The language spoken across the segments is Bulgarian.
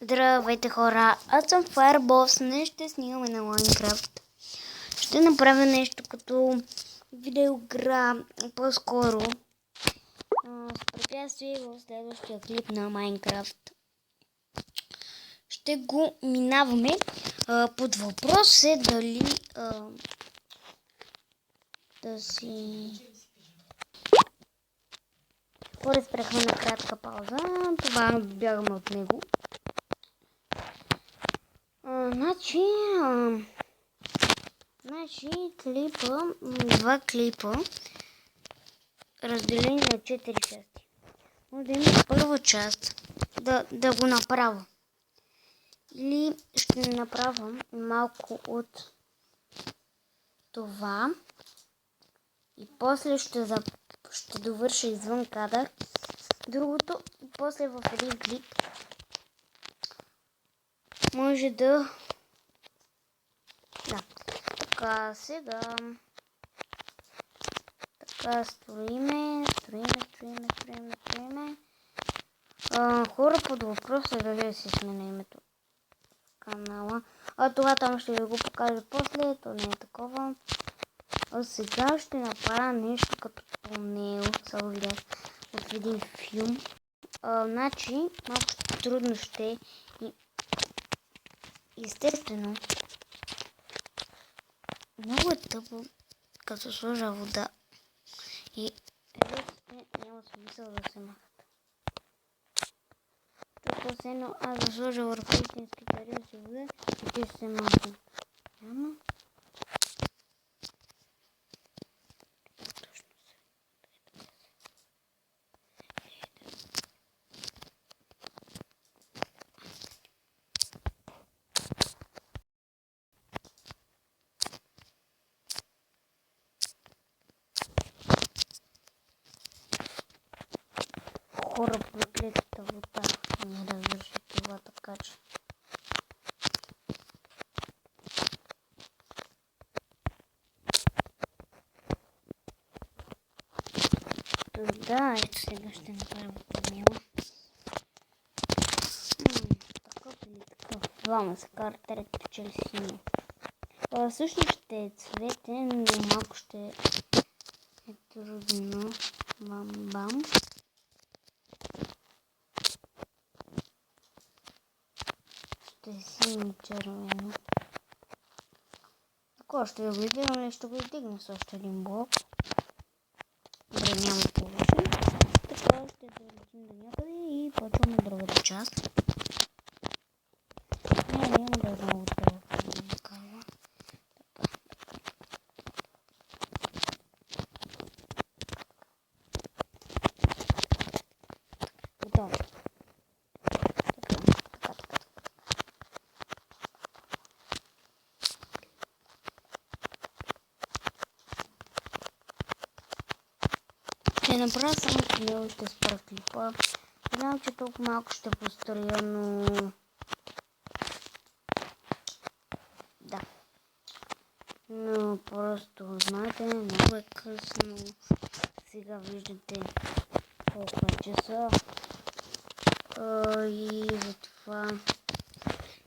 Здравейте хора, аз съм Fireballs, днес ще снимаме на Minecraft. Ще направя нещо като видеоигра, по-скоро с препятствие в следващия клип на Minecraft. Ще го минаваме. Под въпрос е дали да си... Спряхме на кратка пауза, това бягаме от него. Значи клипа, два клипа, разделени на 4 части. Може да има първа част, да го направя. Или ще направя малко от това и после ще довърша извън кадър. Другото, после в един клип може да... Така, сега... Така, строиме. Хора, под въпрос е дали да си сменя името канала. Това там ще ви го покажа после, то не е такова. Сега ще направя нещо като тунел, само видях от един филм. Значи, малко трудно ще и естествено много е тъпо, като сложа вода и релсите няма смисъл да се махат. Защото все едно аз да сложа върху истинските релси вода и те ще се махат. Няма. Хора, проклетата вода не разреши това, така че да, ето сега ще направя тунела. Такъв или такъв. Двама се карат, трети печели синия. Също ще е цветен, но малко ще е трудно. Бам-бам. Ще е синьо червено. Ако ще ви го издигна, ще го издигна с още един блок. Добре, няма повече. Така ще долетим до някъде и почваме другата част. Няма да е много дълго. Готово. Ще направя само тунел и ще спра клипа. Знам, че толкова малко ще построя, но... Да. Но просто, знаете, много е късно. Сега виждате колко е часа. И затова...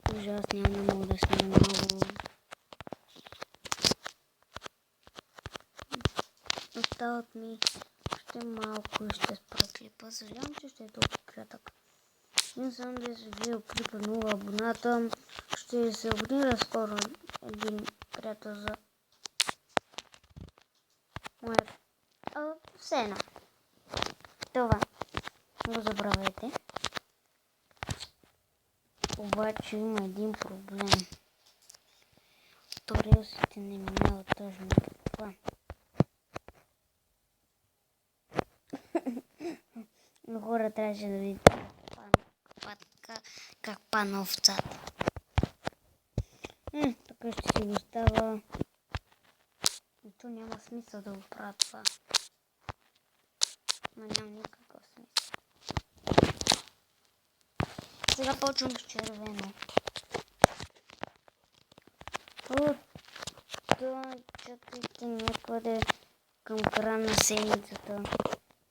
Аз няма да мога да снимам много. Остават ми още малко и ще спра клипа. Съжалявам, че ще е толкова кратък. Не съм да се видео клипа 0 абоната. Ще се абонира скоро един приятел за моят... все едно. Това. Не го забравяйте. Обаче има един проблем. Релсите не минават точно това. Но хора трябваше да видите как пана овцата. Така ще си го става. И то няма смисъл да го правя това. Но няма никакъв смисъл. Сега почвам с червено. Чакайте някъде към края на седмицата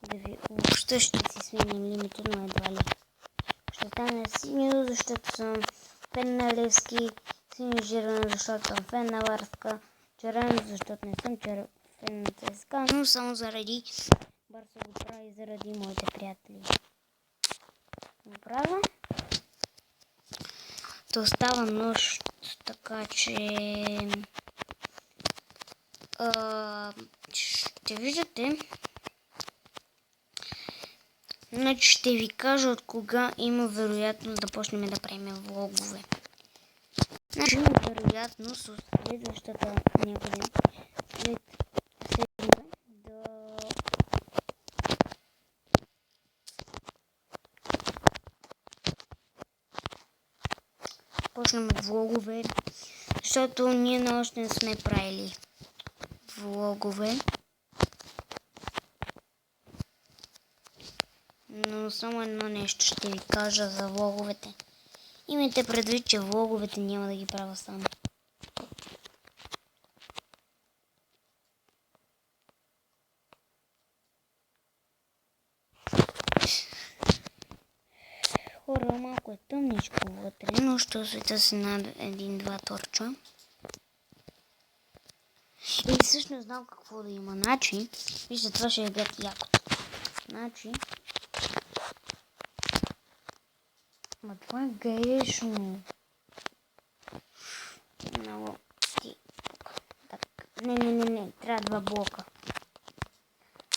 да ви въобще ще си сменим лимита, но едва ли. Ще предпочитание синьо, защото съм фен на Левски, синьо жирвено, защото съм фен на Варска, червено, защото не съм фен на ЦСКА, но само заради Барса го прави и заради моите приятели. Го правя. То става нощ, така че ще виждате. Значи ще ви кажа от кога има вероятност да почнем да правим влогове. Значи има вероятност от следващата някъде след седмица да почнем влогове, защото ние още не сме правили влогове. Но само едно нещо ще ви кажа за влоговете. Имайте предвид, че влоговете няма да ги правя сам. Хора, малко е тъмничко вътре, но ще осветя си над един-два торча. И всъщност знам какво да има. Значи, вижте, това ще е гати якото. Значи, ма това е грешно. Много ти. Так. Не. Трябва два блока.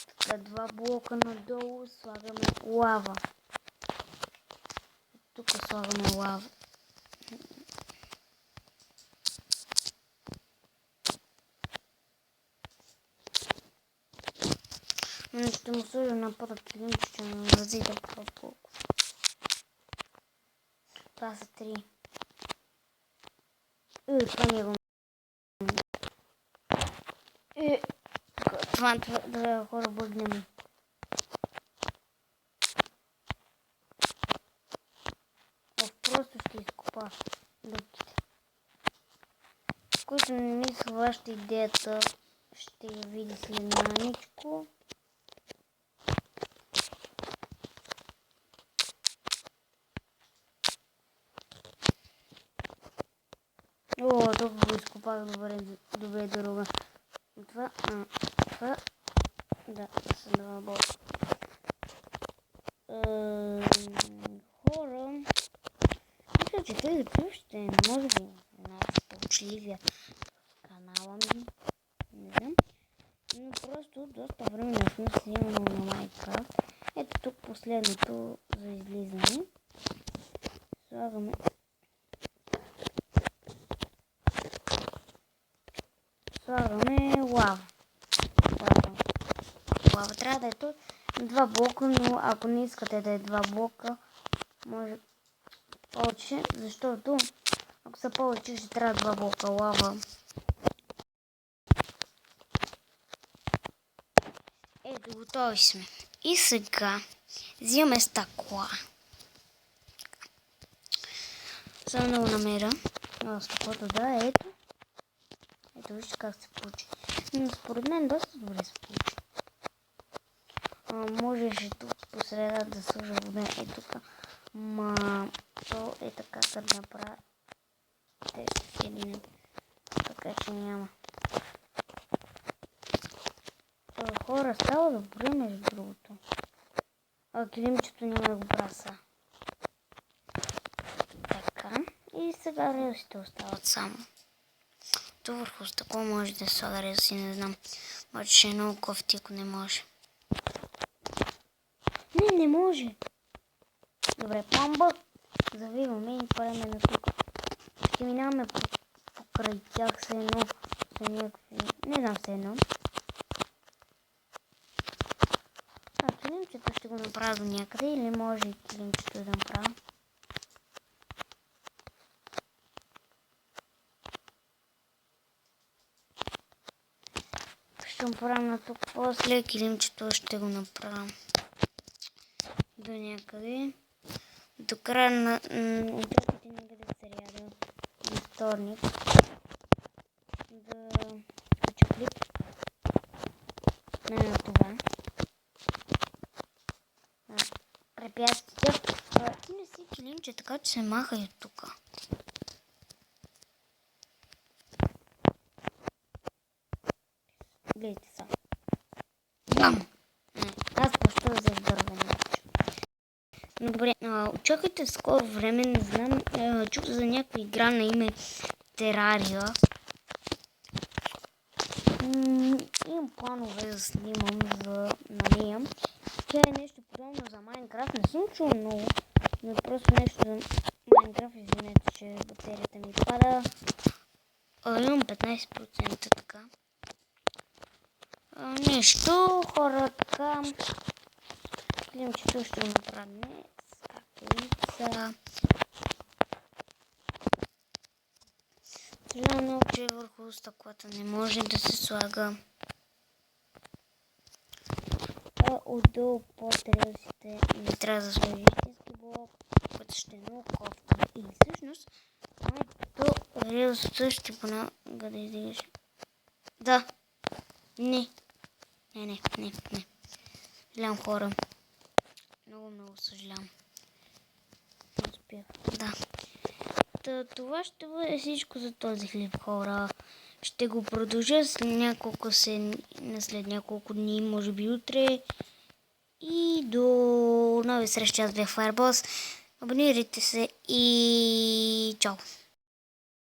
Така, два блока надолу слагаме лава. Тук слагаме лава. Ще му сложа на първа килим, ще му разида по блок. Това са 3. Това не го. Това да хора бъгнем. Просто ще изкопа дъвките. Който не ми схваща идеята, ще я види след маничко. О, тук го изкопах добре дорога. Това, да, са два блока. Хора, мисля, че тези плюс ще може би една сполучливия в канала ми. Не знам. Но просто доста време не сме снимали на Майнкрафт. Ето тук последното за излизане. Слагаме лава. Лава трябва да е тук. Два блока, но ако не искате да е два блока, може повече, защото ако са повече, ще трябва два блока лава. Ето, готови сме. И сега взимаме стъкла. Само да го намеря. Стъклото да е ето. Ето вижте как се получи. Но според мен доста добре се получи. Можеше тук по среда да сложа вода. Е тук. Ма то е така да направя. Те ще седим. Така че няма. Хора, става добре между другото. Килимчето няма да го браса. Така. И сега релсите остават само. То върху стъкло може да слага релси, не знам. Обаче ще е много кофти, ако не може. Не може. Добре, пломба. Завиваме и правим на тук. Ще минаваме покрай тях се едно. Не знам се едно. Килимчето ще го направя до някъде или може и килимчето да направя. Ще го правя на тук. После килимчето ще го направя до някъде. До края на отделите някъде в сряда и вторник. Да включа клип на това. Препятствия. Ти не си Слимче, така че се маха и от тук. Гледайте са. Бам! Аз защо взех дървен меч. Добре, очаквайте в скоро време, не знам, чух за някаква игра на име Терария. Имам планове да снимам на нея. Тя е нещо подобно за Майнкрафт. Не съм чул много, но е просто нещо за Майнкрафт. Извинете, че батерията ми пада. Имам 15% така. Нещо, хора, така. Климчето ще го направя днес. Каплица. Съжалявам много, че върху стъклата не може да се слага. Отдолу под релсите не трябва да сложи истински блок, който ще е много кофти. И всъщност, до релсата ще понага да издигаш. Да. Не. Съжалявам, хора. Много съжалявам. Не успях. Да. Това ще бъде всичко за този клип, хора. Ще го продължа след няколко дни, може би утре. И до нови срещи, аз бях Fireballs. Абонирайте се и чао!